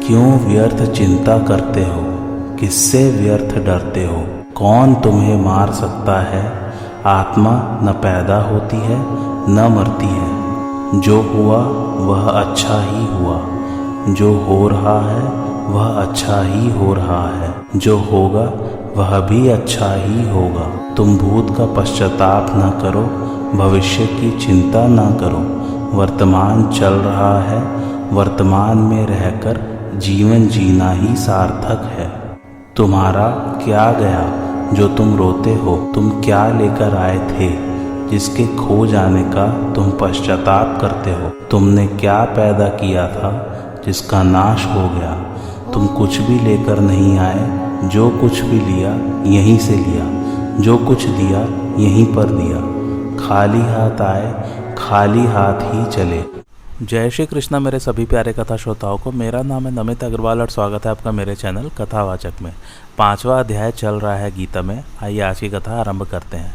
क्यों व्यर्थ चिंता करते हो, किससे व्यर्थ डरते हो। कौन तुम्हें मार सकता है। आत्मा न पैदा होती है न मरती है। जो हुआ वह अच्छा ही हुआ, जो हो रहा है वह अच्छा ही हो रहा है, जो होगा वह भी अच्छा ही होगा। तुम भूत का पश्चाताप न करो, भविष्य की चिंता न करो। वर्तमान चल रहा है, वर्तमान में रहकर जीवन जीना ही सार्थक है। तुम्हारा क्या गया जो तुम रोते हो। तुम क्या लेकर आए थे जिसके खो जाने का तुम पश्चाताप करते हो। तुमने क्या पैदा किया था जिसका नाश हो गया। तुम कुछ भी लेकर नहीं आए, जो कुछ भी लिया यहीं से लिया, जो कुछ दिया यहीं पर दिया। खाली हाथ आए, खाली हाथ ही चले। जय श्री कृष्णा मेरे सभी प्यारे कथा श्रोताओं को। मेरा नाम है नमित अग्रवाल और स्वागत है आपका मेरे चैनल कथावाचक में। 5वां अध्याय चल रहा है गीता में। आइए आज की कथा आरंभ करते हैं।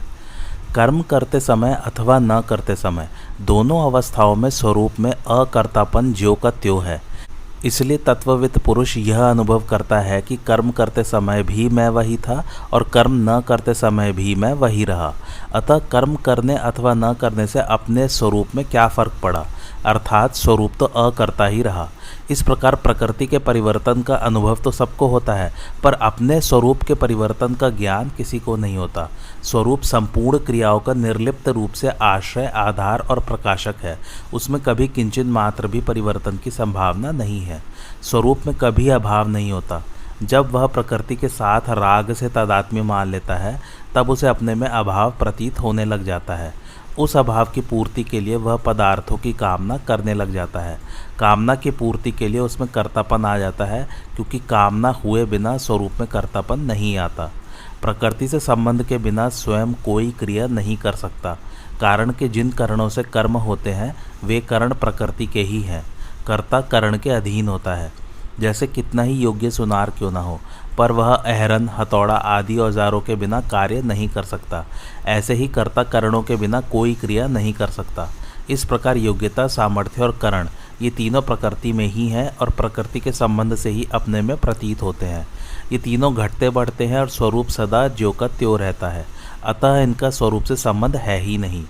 कर्म करते समय अथवा न करते समय दोनों अवस्थाओं में स्वरूप में अकर्तापन ज्यों का त्यों है। इसलिए तत्वविद पुरुष यह अनुभव करता है कि कर्म करते समय भी मैं वही था और कर्म न करते समय भी मैं वही रहा। अतः कर्म करने अथवा न करने से अपने स्वरूप में क्या फर्क पड़ा, अर्थात स्वरूप तो अकर्ता ही रहा। इस प्रकार प्रकृति के परिवर्तन का अनुभव तो सबको होता है, पर अपने स्वरूप के परिवर्तन का ज्ञान किसी को नहीं होता। स्वरूप संपूर्ण क्रियाओं का निर्लिप्त रूप से आश्रय, आधार और प्रकाशक है। उसमें कभी किंचित मात्र भी परिवर्तन की संभावना नहीं है। स्वरूप में कभी अभाव नहीं होता। जब वह प्रकृति के साथ राग से तादात्म्य मान लेता है, तब उसे अपने में अभाव प्रतीत होने लग जाता है। उस अभाव की पूर्ति के लिए वह पदार्थों की कामना करने लग जाता है। कामना की पूर्ति के लिए उसमें कर्तापन आ जाता है, क्योंकि कामना हुए बिना स्वरूप में कर्तापन नहीं आता। प्रकृति से संबंध के बिना स्वयं कोई क्रिया नहीं कर सकता, कारण कि जिन करणों से कर्म होते हैं वे करण प्रकृति के ही हैं। कर्ता करण के अधीन होता है। जैसे कितना ही योग्य सुनार क्यों न हो, पर वह अहरन, हथौड़ा आदि औजारों के बिना कार्य नहीं कर सकता, ऐसे ही कर्ता करणों के बिना कोई क्रिया नहीं कर सकता। इस प्रकार योग्यता, सामर्थ्य और करण ये तीनों प्रकृति में ही हैं और प्रकृति के संबंध से ही अपने में प्रतीत होते हैं। ये तीनों घटते बढ़ते हैं और स्वरूप सदा ज्यों का त्यों रहता है। अतः इनका स्वरूप से संबंध है ही नहीं।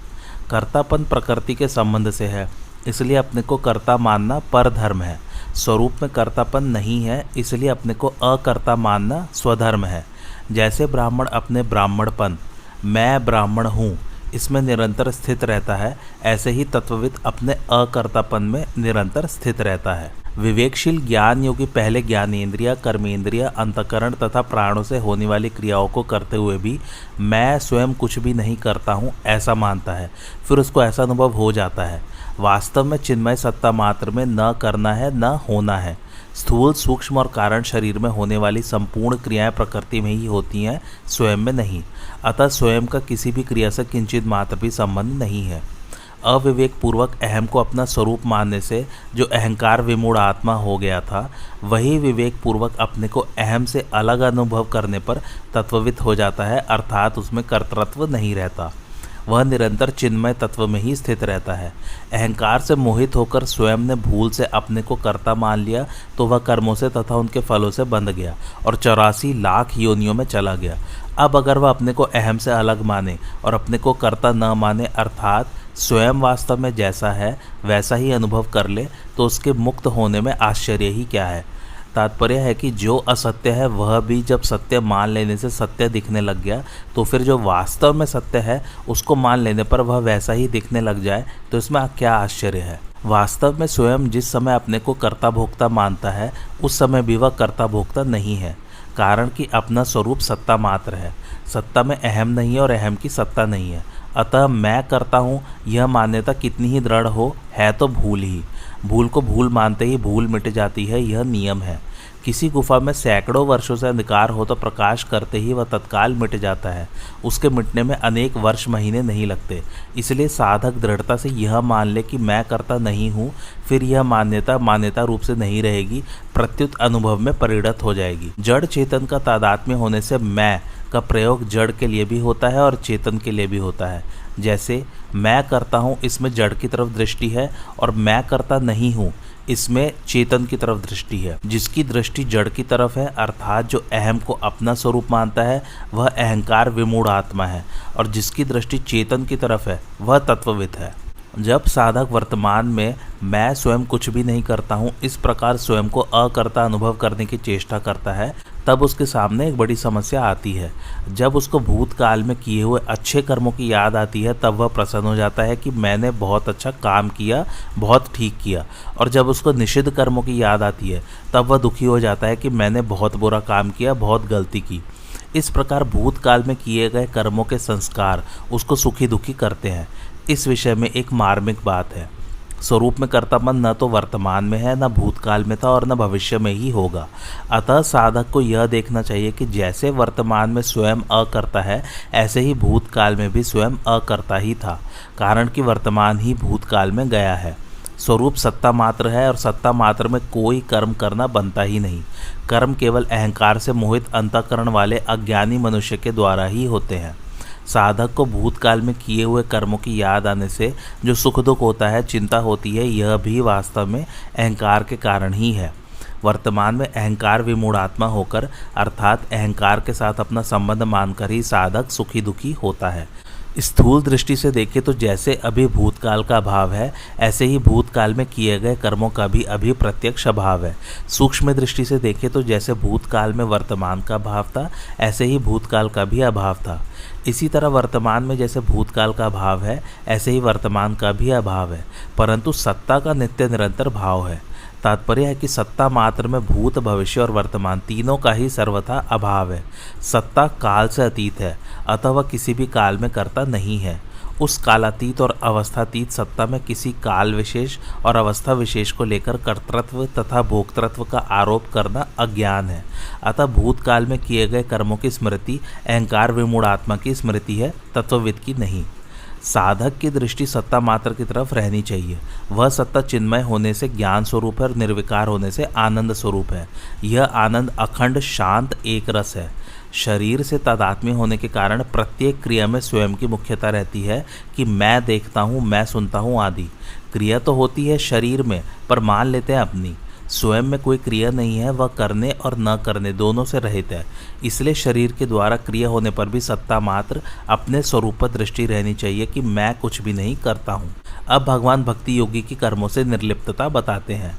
कर्तापन प्रकृति के संबंध से है, इसलिए अपने को कर्ता मानना परधर्म है। स्वरूप में कर्तापन नहीं है, इसलिए अपने को अकर्ता मानना स्वधर्म है। जैसे ब्राह्मण अपने ब्राह्मणपन, मैं ब्राह्मण हूँ, इसमें निरंतर स्थित रहता है, ऐसे ही तत्वविद अपने अकर्तापन में निरंतर स्थित रहता है। विवेकशील ज्ञान योगी पहले ज्ञानेंद्रिय, कर्मेंद्रिय, अंतःकरण तथा प्राणों से होने वाली क्रियाओं को करते हुए भी मैं स्वयं कुछ भी नहीं करता हूँ ऐसा मानता है। फिर उसको ऐसा अनुभव हो जाता है। वास्तव में चिन्मय सत्ता मात्र में न करना है न होना है। स्थूल, सूक्ष्म और कारण शरीर में होने वाली संपूर्ण क्रियाएं प्रकृति में ही होती हैं, स्वयं में नहीं। अतः स्वयं का किसी भी क्रिया से किंचित मात्र भी संबंध नहीं है। अविवेक पूर्वक अहम को अपना स्वरूप मानने से जो अहंकार विमूढ़ आत्मा हो गया था, वही विवेक पूर्वक अपने को अहम से अलग अनुभव करने पर तत्वविद हो जाता है, अर्थात उसमें कर्तृत्व नहीं रहता। वह निरंतर चिन्मय तत्व में ही स्थित रहता है। अहंकार से मोहित होकर स्वयं ने भूल से अपने को कर्ता मान लिया तो वह कर्मों से तथा उनके फलों से बंध गया और 84 लाख योनियों में चला गया। अब अगर वह अपने को अहम से अलग माने और अपने को कर्ता न माने, अर्थात स्वयं वास्तव में जैसा है वैसा ही अनुभव कर ले, तो उसके मुक्त होने में आश्चर्य ही क्या है। तात्पर्य है कि जो असत्य है वह भी जब सत्य मान लेने से सत्य दिखने लग गया, तो फिर जो वास्तव में सत्य है उसको मान लेने पर वह वैसा ही दिखने लग जाए, तो इसमें क्या आश्चर्य है। वास्तव में स्वयं जिस समय अपने को कर्ता भोक्ता मानता है, उस समय भी वह कर्ता भोक्ता नहीं है, कारण कि अपना स्वरूप सत्ता मात्र है। सत्ता में अहम नहीं है और अहम की सत्ता नहीं है। अतः मैं करता हूँ यह मान्यता कितनी ही दृढ़ हो, है तो भूल ही। भूल को भूल मानते ही भूल मिट जाती है, यह नियम है। किसी गुफा में सैकड़ों वर्षों से अंधकार हो तो प्रकाश करते ही वह तत्काल मिट जाता है। उसके मिटने में अनेक वर्ष महीने नहीं लगते। इसलिए साधक दृढ़ता से यह मान ले कि मैं करता नहीं हूँ, फिर यह मान्यता रूप से नहीं रहेगी, प्रत्युत अनुभव में परिणत हो जाएगी। जड़ चेतन का तादात्म्य होने से मैं का प्रयोग जड़ के लिए भी होता है और चेतन के लिए भी होता है। जैसे मैं करता हूँ, इसमें जड़ की तरफ दृष्टि है, और मैं करता नहीं हूँ इसमें चेतन की तरफ दृष्टि है। जिसकी दृष्टि जड़ की तरफ है, अर्थात जो अहम को अपना स्वरूप मानता है, वह अहंकार विमूढ़ आत्मा है, और जिसकी दृष्टि चेतन की तरफ है वह तत्वविद है। जब साधक वर्तमान में मैं स्वयं कुछ भी नहीं करता हूँ, इस प्रकार स्वयं को अकर्ता अनुभव करने की चेष्टा करता है, तब उसके सामने एक बड़ी समस्या आती है। जब उसको भूतकाल में किए हुए अच्छे कर्मों की याद आती है, तब वह प्रसन्न हो जाता है कि मैंने बहुत अच्छा काम किया, बहुत ठीक किया। और जब उसको निषिद्ध कर्मों की याद आती है, तब वह दुखी हो जाता है कि मैंने बहुत बुरा काम किया, बहुत गलती की। इस प्रकार भूतकाल में किए गए कर्मों के संस्कार उसको सुखी दुखी करते हैं। इस विषय में एक मार्मिक बात है। स्वरूप में कर्तापन न तो वर्तमान में है, न भूतकाल में था और न भविष्य में ही होगा। अतः साधक को यह देखना चाहिए कि जैसे वर्तमान में स्वयं अकर्ता है, ऐसे ही भूतकाल में भी स्वयं अकर्ता ही था, कारण कि वर्तमान ही भूतकाल में गया है। स्वरूप सत्ता मात्र है और सत्ता मात्र में कोई कर्म करना बनता ही नहीं। कर्म केवल अहंकार से मोहित अंतःकरण वाले अज्ञानी मनुष्य के द्वारा ही होते हैं। साधक को भूतकाल में किए हुए कर्मों की याद आने से जो सुख दुख होता है, चिंता होती है, यह भी वास्तव में अहंकार के कारण ही है। वर्तमान में अहंकार विमूढ़ात्मा होकर, अर्थात अहंकार के साथ अपना संबंध मानकर ही साधक सुखी दुखी होता है। स्थूल दृष्टि से देखें तो जैसे अभी भूतकाल का अभाव है, ऐसे ही भूतकाल में किए गए कर्मों का भी अभी प्रत्यक्ष अभाव है। सूक्ष्म दृष्टि से देखें तो जैसे भूतकाल में वर्तमान का अभाव था, ऐसे ही भूतकाल का भी अभाव था। इसी तरह वर्तमान में जैसे भूतकाल का अभाव है, ऐसे ही वर्तमान का भी अभाव है, परंतु सत्ता का नित्य निरंतर भाव है। तात्पर्य है कि सत्ता मात्र में भूत, भविष्य और वर्तमान तीनों का ही सर्वथा अभाव है। सत्ता काल से अतीत है, अतः वह किसी भी काल में कर्ता नहीं है। उस कालातीत और अवस्थातीत सत्ता में किसी काल विशेष और अवस्था विशेष को लेकर कर्तृत्व तथा भोक्तृत्व का आरोप करना अज्ञान है। अतः भूतकाल में किए गए कर्मों की स्मृति अहंकार विमूढ़ आत्मा की स्मृति है, तत्वविद की नहीं। साधक की दृष्टि सत्ता मात्र की तरफ रहनी चाहिए। वह सत्ता चिन्मय होने से ज्ञान स्वरूप है और निर्विकार होने से आनंद स्वरूप है। यह आनंद अखंड शांत एक रस है। शरीर से तादात्म्य होने के कारण प्रत्येक क्रिया में स्वयं की मुख्यता रहती है कि मैं देखता हूँ, मैं सुनता हूँ आदि। क्रिया तो होती है शरीर में, पर मान लेते हैं अपनी। स्वयं में कोई क्रिया नहीं है, वह करने और न करने दोनों से रहित है। इसलिए शरीर के द्वारा क्रिया होने पर भी सत्ता मात्र अपने स्वरूप पर दृष्टि रहनी चाहिए कि मैं कुछ भी नहीं करता हूँ। अब भगवान भक्ति योगी की कर्मों से निर्लिप्तता बताते हैं।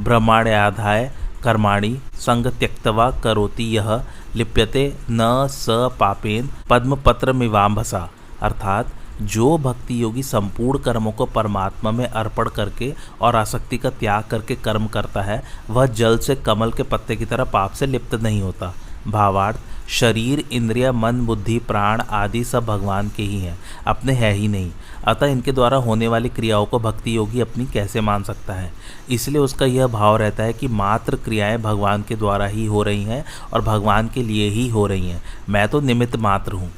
ब्रह्माण्याधाय कर्माणि संग त्यक्त्वा करोति यह लिप्यते न स पापेन पद्मपत्रमिवाम्भसा। अर्थात जो भक्ति योगी संपूर्ण कर्मों को परमात्मा में अर्पण करके और आसक्ति का त्याग करके कर्म करता है, वह जल से कमल के पत्ते की तरह पाप से लिप्त नहीं होता। भावार्थ, शरीर, इंद्रिय, मन, बुद्धि, प्राण आदि सब भगवान के ही हैं, अपने है ही नहीं। अतः इनके द्वारा होने वाली क्रियाओं को भक्ति योगी अपनी कैसे मान सकता है। इसलिए उसका यह भाव रहता है कि मात्र क्रियाएं भगवान के द्वारा ही हो रही हैं और भगवान के लिए ही हो रही हैं। मैं तो निमित्त मात्र हूँ।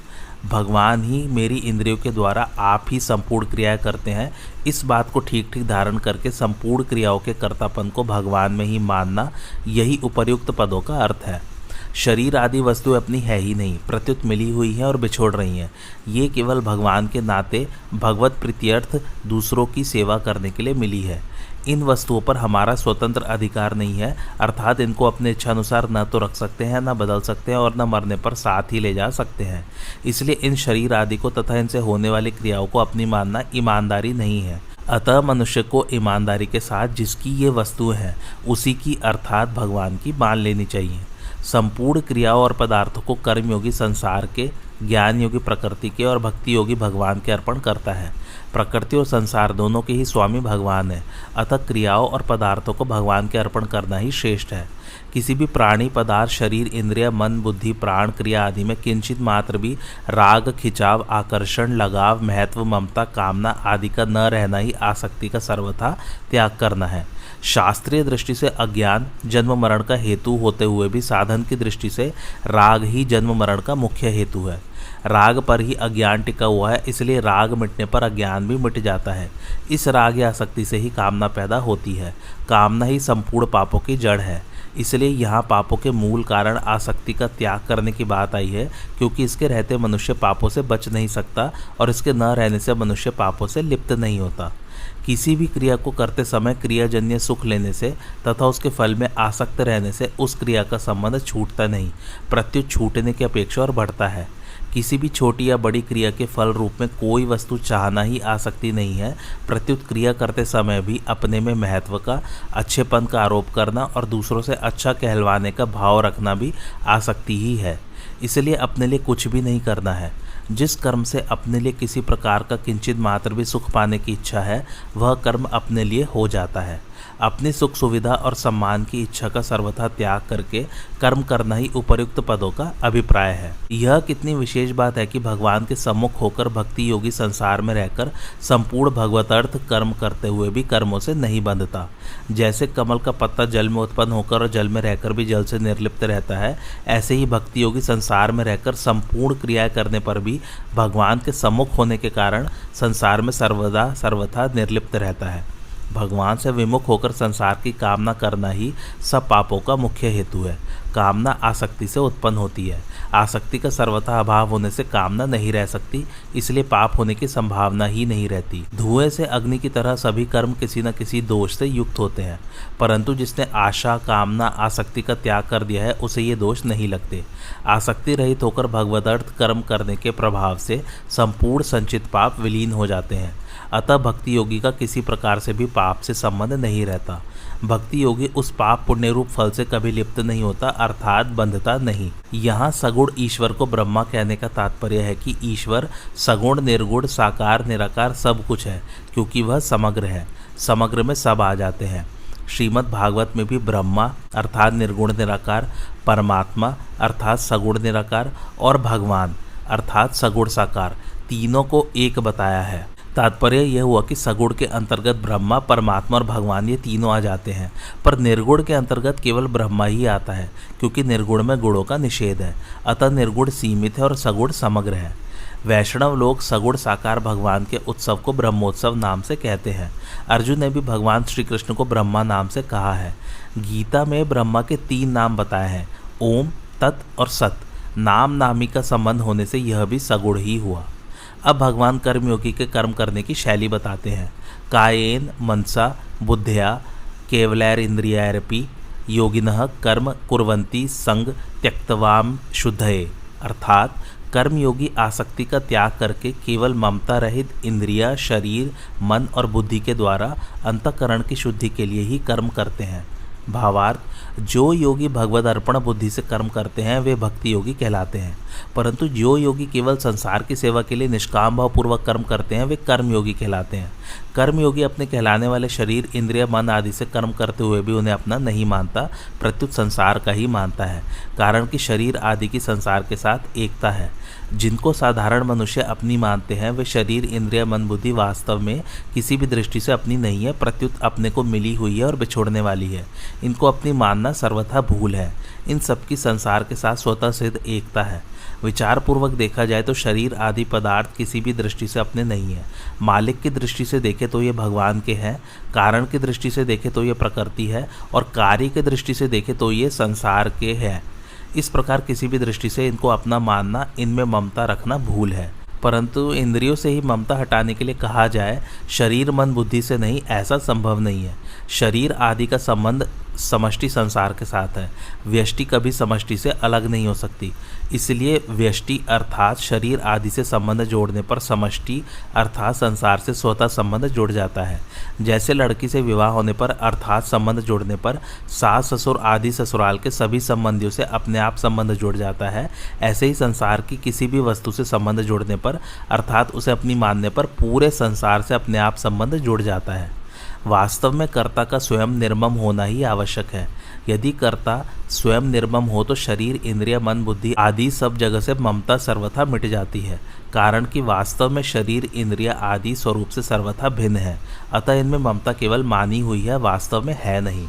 भगवान ही मेरी इंद्रियों के द्वारा आप ही संपूर्ण क्रियाएं करते हैं। इस बात को ठीक ठीक धारण करके संपूर्ण क्रियाओं के कर्तापन को भगवान में ही मानना, यही उपर्युक्त पदों का अर्थ है। शरीर आदि वस्तुएं अपनी है ही नहीं, प्रत्युत मिली हुई हैं और बिछोड़ रही हैं। ये केवल भगवान के नाते भगवत प्रीत्यर्थ दूसरों की सेवा करने के लिए मिली है। इन वस्तुओं पर हमारा स्वतंत्र अधिकार नहीं है, अर्थात इनको अपने इच्छानुसार न तो रख सकते हैं, न बदल सकते हैं और न मरने पर साथ ही ले जा सकते हैं। इसलिए इन शरीर आदि को तथा इनसे होने वाली क्रियाओं को अपनी मानना ईमानदारी नहीं है। अतः मनुष्य को ईमानदारी के साथ जिसकी ये वस्तुएं हैं, उसी की अर्थात भगवान की मान लेनी चाहिए। संपूर्ण क्रियाओं और पदार्थों को कर्मयोगी संसार के, ज्ञान योगी प्रकृति के और भक्ति योगी भगवान के अर्पण करता है। प्रकृति और संसार दोनों के ही स्वामी भगवान है, अतः क्रियाओं और पदार्थों को भगवान के अर्पण करना ही श्रेष्ठ है। किसी भी प्राणी, पदार्थ, शरीर, इंद्रिय, मन, बुद्धि, प्राण, क्रिया आदि में किंचित मात्र भी राग, खिंचाव, आकर्षण, लगाव, महत्व, ममता, कामना आदि का न रहना ही आसक्ति का सर्वथा त्याग करना है। शास्त्रीय दृष्टि से अज्ञान जन्म मरण का हेतु होते हुए भी साधन की दृष्टि से राग ही जन्म मरण का मुख्य हेतु है। राग पर ही अज्ञान टिका हुआ है, इसलिए राग मिटने पर अज्ञान भी मिट जाता है। इस राग या आसक्ति से ही कामना पैदा होती है। कामना ही संपूर्ण पापों की जड़ है। इसलिए यहाँ पापों के मूल कारण आसक्ति का त्याग करने की बात आई है, क्योंकि इसके रहते मनुष्य पापों से बच नहीं सकता और इसके न रहने से मनुष्य पापों से लिप्त नहीं होता। किसी भी क्रिया को करते समय क्रियाजन्य सुख लेने से तथा उसके फल में आसक्त रहने से उस क्रिया का संबंध छूटता नहीं, प्रत्युत छूटने की अपेक्षा और बढ़ता है। किसी भी छोटी या बड़ी क्रिया के फल रूप में कोई वस्तु चाहना ही आसक्ति नहीं है, प्रत्युत क्रिया करते समय भी अपने में महत्व का, अच्छेपन का आरोप करना और दूसरों से अच्छा कहलवाने का भाव रखना भी आसक्ति ही है। इसलिए अपने लिए कुछ भी नहीं करना है। जिस कर्म से अपने लिए किसी प्रकार का किंचित मात्र भी सुख पाने की इच्छा है, वह कर्म अपने लिए हो जाता है। अपनी सुख सुविधा और सम्मान की इच्छा का सर्वथा त्याग करके कर्म करना ही उपर्युक्त पदों का अभिप्राय है। यह कितनी विशेष बात है कि भगवान के सम्मुख होकर भक्ति योगी संसार में रहकर संपूर्ण भगवतार्थ कर्म करते हुए भी कर्मों से नहीं बंधता। जैसे कमल का पत्ता जल में उत्पन्न होकर और जल में रहकर भी जल से निर्लिप्त रहता है, ऐसे ही भक्ति योगी संसार में रहकर संपूर्ण क्रियाएं करने पर भी भगवान के सम्मुख होने के कारण संसार में सर्वथा निर्लिप्त रहता है। भगवान से विमुख होकर संसार की कामना करना ही सब पापों का मुख्य हेतु है। कामना आसक्ति से उत्पन्न होती है। आसक्ति का सर्वथा अभाव होने से कामना नहीं रह सकती, इसलिए पाप होने की संभावना ही नहीं रहती। धुएं से अग्नि की तरह सभी कर्म किसी न किसी दोष से युक्त होते हैं, परंतु जिसने आशा, कामना, आसक्ति का त्याग कर दिया है उसे ये दोष नहीं लगते। आसक्ति रहित होकर भगवदर्थ कर्म करने के प्रभाव से संपूर्ण संचित पाप विलीन हो जाते हैं। अतः भक्ति योगी का किसी प्रकार से भी पाप से संबंध नहीं रहता। भक्ति योगी उस पाप पुण्य रूप फल से कभी लिप्त नहीं होता, अर्थात बंधता नहीं। यहाँ सगुण ईश्वर को ब्रह्मा कहने का तात्पर्य है कि ईश्वर सगुण, निर्गुण, साकार, निराकार सब कुछ है, क्योंकि वह समग्र है। समग्र में सब आ जाते हैं। श्रीमद् भागवत में भी ब्रह्मा अर्थात निर्गुण निराकार, परमात्मा अर्थात सगुण निराकार और भगवान अर्थात सगुण साकार तीनों को एक बताया है। तात्पर्य यह हुआ कि सगुण के अंतर्गत ब्रह्मा, परमात्मा और भगवान ये तीनों आ जाते हैं, पर निर्गुण के अंतर्गत केवल ब्रह्मा ही आता है, क्योंकि निर्गुण में गुणों का निषेध है। अतः निर्गुण सीमित है और सगुण समग्र है। वैष्णव लोग सगुण साकार भगवान के उत्सव को ब्रह्मोत्सव नाम से कहते हैं। अर्जुन ने भी भगवान श्री कृष्ण को ब्रह्मा नाम से कहा है। गीता में ब्रह्मा के 3 नाम बताए हैं, ओम, तत् और सत। नाम नामी का संबंध होने से यह भी सगुण ही हुआ। अब भगवान कर्मयोगी के कर्म करने की शैली बताते हैं। कायेन मनसा बुद्ध्या केवलैरिंद्रियैरपि योगिनः कर्म कुर्वन्ति संग त्यक्तवाम शुद्धये, अर्थात कर्मयोगी आसक्ति का त्याग करके केवल ममता रहित इंद्रिया, शरीर, मन और बुद्धि के द्वारा अंतःकरण की शुद्धि के लिए ही कर्म करते हैं। भावार्थ, जो योगी भगवद अर्पण बुद्धि से कर्म करते हैं वे भक्ति योगी कहलाते हैं, परंतु जो योगी केवल संसार की सेवा के लिए निष्काम भाव पूर्वक कर्म करते हैं वे कर्म योगी कहलाते हैं। कर्म योगी अपने कहलाने वाले शरीर, इंद्रिय, मन आदि से कर्म करते हुए भी उन्हें अपना नहीं मानता, प्रत्युत संसार का ही मानता है, कारण कि शरीर आदि की संसार के साथ एकता है। जिनको साधारण मनुष्य अपनी मानते हैं वे शरीर, इंद्रिय, मन, बुद्धि वास्तव में किसी भी दृष्टि से अपनी नहीं है, प्रत्युत अपने को मिली हुई है और बिछोड़ने वाली है। इनको अपनी मानना सर्वथा भूल है। इन सबकी संसार के साथ स्वतः सिद्ध एकता है। विचार पूर्वक देखा जाए तो शरीर आदि पदार्थ किसी भी दृष्टि से अपने नहीं है। मालिक की दृष्टि से देखे तो ये भगवान के हैं, कारण की दृष्टि से देखे तो ये प्रकृति है और कार्य की दृष्टि से देखे तो ये संसार के हैं। इस प्रकार किसी भी दृष्टि से इनको अपना मानना, इनमें ममता रखना भूल है। परंतु इंद्रियों से ही ममता हटाने के लिए कहा जाए शरीर, मन, बुद्धि से नहीं, ऐसा संभव नहीं है। शरीर आदि का संबंध समष्टि संसार के साथ है। व्यष्टि कभी समष्टि से अलग नहीं हो सकती, इसलिए व्यष्टि अर्थात शरीर आदि से संबंध जोड़ने पर समष्टि अर्थात संसार से स्वतः संबंध जुड़ जाता है। जैसे लड़की से विवाह होने पर अर्थात संबंध जोड़ने पर सास, ससुर आदि ससुराल के सभी संबंधियों से अपने आप संबंध जुड़ जाता है, ऐसे ही संसार की किसी भी वस्तु से संबंध जोड़ने पर अर्थात उसे अपनी मानने पर पूरे संसार से अपने आप संबंध जुड़ जाता है। वास्तव में कर्ता का स्वयं निर्मम होना ही आवश्यक है। यदि कर्ता स्वयं निर्मम हो तो शरीर, इंद्रिय, मन, बुद्धि आदि सब जगह से ममता सर्वथा मिट जाती है, कारण कि वास्तव में शरीर, इंद्रिय आदि स्वरूप से सर्वथा भिन्न है। अतः इनमें ममता केवल मानी हुई है, वास्तव में है नहीं।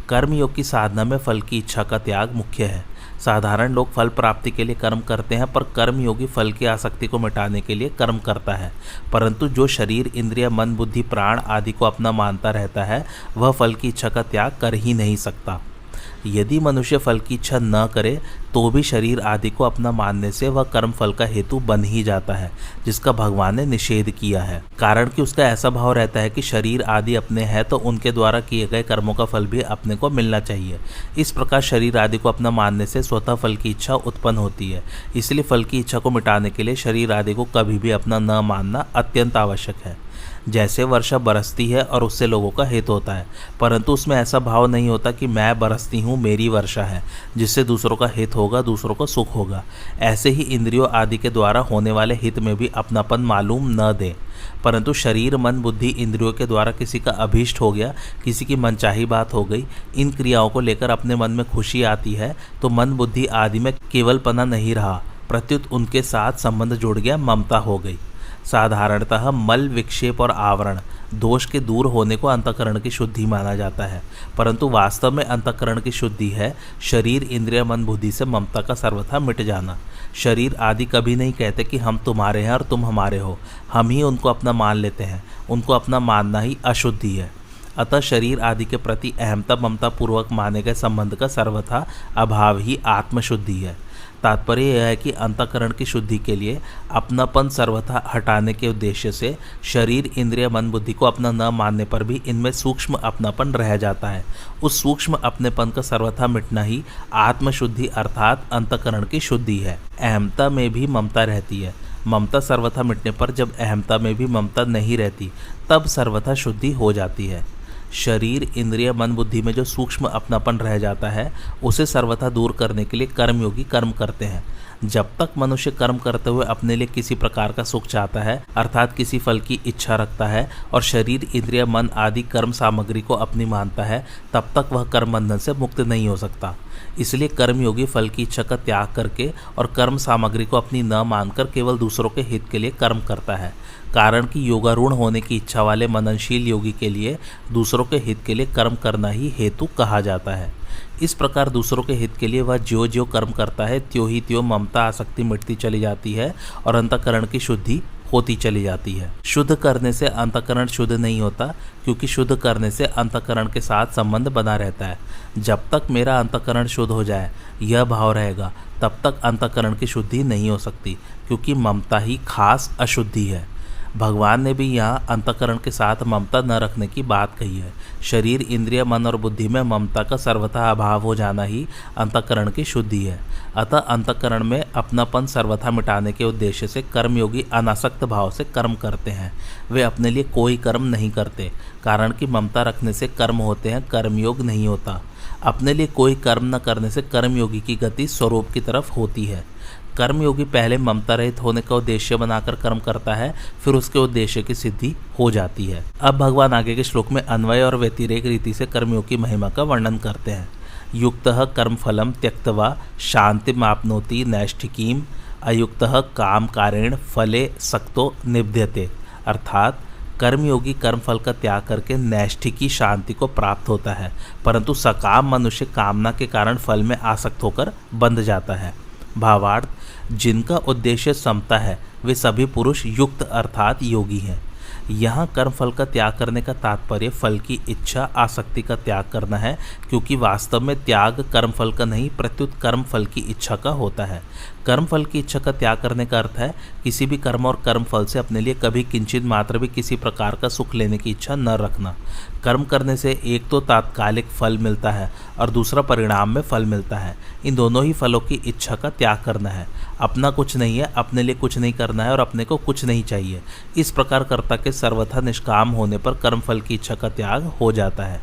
कर्मयोग की साधना में फल की इच्छा का त्याग मुख्य है। साधारण लोग फल प्राप्ति के लिए कर्म करते हैं, पर कर्मयोगी फल की आसक्ति को मिटाने के लिए कर्म करता है। परंतु जो शरीर, इंद्रिय, मन, बुद्धि, प्राण आदि को अपना मानता रहता है वह फल की इच्छा का त्याग कर ही नहीं सकता। यदि मनुष्य फल की इच्छा न करे तो भी शरीर आदि को अपना मानने से वह कर्म फल का हेतु बन ही जाता है, जिसका भगवान ने निषेध किया है। कारण कि उसका ऐसा भाव रहता है कि शरीर आदि अपने हैं तो उनके द्वारा किए गए कर्मों का फल भी अपने को मिलना चाहिए। इस प्रकार शरीर आदि को अपना मानने से स्वतः फल की इच्छा उत्पन्न होती है। इसलिए फल की इच्छा को मिटाने के लिए शरीर आदि को कभी भी अपना न मानना अत्यंत आवश्यक है। जैसे वर्षा बरसती है और उससे लोगों का हित होता है, परंतु उसमें ऐसा भाव नहीं होता कि मैं बरसती हूँ, मेरी वर्षा है, जिससे दूसरों का हित होगा, दूसरों को सुख होगा। ऐसे ही इंद्रियों आदि के द्वारा होने वाले हित में भी अपनापन मालूम न दें, परंतु शरीर मन बुद्धि इंद्रियों के द्वारा किसी का अभीष्ट हो गया, किसी की मनचाही बात हो गई, इन क्रियाओं को लेकर अपने मन में खुशी आती है तो मन बुद्धि आदि में केवलपना नहीं रहा, प्रत्युत उनके साथ संबंध जुड़ गया, ममता हो गई। साधारणतः मल विक्षेप और आवरण दोष के दूर होने को अंतःकरण की शुद्धि माना जाता है, परंतु वास्तव में अंतःकरण की शुद्धि है शरीर इंद्रिय मन बुद्धि से ममता का सर्वथा मिट जाना। शरीर आदि कभी नहीं कहते कि हम तुम्हारे हैं और तुम हमारे हो, हम ही उनको अपना मान लेते हैं। उनको अपना मानना ही अशुद्धि है। अतः शरीर आदि के प्रति अहमता ममता पूर्वक माने गए संबंध का सर्वथा अभाव ही आत्मशुद्धि है। तात्पर्य यह है कि अंतःकरण की शुद्धि के लिए अपनापन सर्वथा हटाने के उद्देश्य से शरीर इंद्रिय मन बुद्धि को अपना न मानने पर भी इनमें सूक्ष्म अपनापन रह जाता है। उस सूक्ष्म अपनेपन का सर्वथा मिटना ही आत्मशुद्धि अर्थात अंतःकरण की शुद्धि है। अहमता में भी ममता रहती है। ममता सर्वथा मिटने पर जब अहमता में भी ममता नहीं रहती तब सर्वथा शुद्धि हो जाती है। शरीर इंद्रिय मन बुद्धि में जो सूक्ष्म अपनापन रह जाता है उसे सर्वथा दूर करने के लिए कर्मयोगी कर्म करते हैं। जब तक मनुष्य कर्म करते हुए अपने लिए किसी प्रकार का सुख चाहता है अर्थात किसी फल की इच्छा रखता है और शरीर इंद्रिय मन आदि कर्म सामग्री को अपनी मानता है, तब तक वह कर्म बंधन से मुक्त नहीं हो सकता। इसलिए कर्मयोगी फल की इच्छा का त्याग करके और कर्म सामग्री को अपनी न मानकर केवल दूसरों के हित के लिए कर्म करता है। कारण कि योगारूढ़ होने की इच्छा वाले मननशील योगी के लिए दूसरों के हित के लिए कर्म करना ही हेतु कहा जाता है। इस प्रकार दूसरों के हित के लिए वह ज्यों ज्यों कर्म करता है त्यों ही त्यों ममता आसक्ति मिटती चली जाती है और अंतःकरण की शुद्धि होती चली जाती है। शुद्ध करने से अंतःकरण शुद्ध नहीं होता, क्योंकि शुद्ध करने से अंतःकरण के साथ संबंध बना रहता है। जब तक मेरा अंतःकरण शुद्ध हो जाए यह भाव रहेगा तब तक अंतःकरण की शुद्धि नहीं हो सकती, क्योंकि ममता ही खास अशुद्धि है। भगवान ने भी यहाँ अंतःकरण के साथ ममता न रखने की बात कही है। शरीर इंद्रिय मन और बुद्धि में ममता का सर्वथा अभाव हो जाना ही अंतःकरण की शुद्धि है। अतः अंतःकरण में अपनापन सर्वथा मिटाने के उद्देश्य से कर्मयोगी अनासक्त भाव से कर्म करते हैं। वे अपने लिए कोई कर्म नहीं करते, कारण कि ममता रखने से कर्म होते हैं, कर्मयोग नहीं होता। अपने लिए कोई कर्म न करने से कर्मयोगी की गति स्वरूप की तरफ होती है। कर्मयोगी पहले ममता रहित होने का उद्देश्य बनाकर कर्म करता है, फिर उसके उद्देश्य की सिद्धि हो जाती है। अब भगवान आगे के श्लोक में अन्वय और व्यतिरेक रीति से कर्मयोग की महिमा का वर्णन करते हैं। युक्तः कर्मफलम त्यक्त्वा शांतिमाप्नोति नैष्ठिकीम अयुक्तः काम कारेण फले सक्तो निबध्यते। अर्थात कर्मयोगी कर्मफल का त्याग करके नैष्ठिकी शांति को प्राप्त होता है, परंतु सकाम मनुष्य कामना के कारण फल में आसक्त होकर बंध जाता है। भावार्थ, जिनका उद्देश्य समता है वे सभी पुरुष युक्त अर्थात योगी हैं। यहाँ कर्मफल का त्याग करने का तात्पर्य फल की इच्छा आसक्ति का त्याग करना है, क्योंकि वास्तव में त्याग कर्मफल का नहीं प्रत्युत कर्मफल की इच्छा का होता है। कर्मफल की इच्छा का त्याग करने का अर्थ है किसी भी कर्म और कर्मफल से अपने लिए कभी किंचित मात्र भी किसी प्रकार का सुख लेने की इच्छा न रखना। कर्म करने से एक तो तात्कालिक फल मिलता है और दूसरा परिणाम में फल मिलता है। इन दोनों ही फलों की इच्छा का त्याग करना है। अपना कुछ नहीं है, अपने लिए कुछ नहीं करना है और अपने को कुछ नहीं चाहिए। इस प्रकार कर्ता के सर्वथा निष्काम होने पर कर्मफल की इच्छा का त्याग हो जाता है।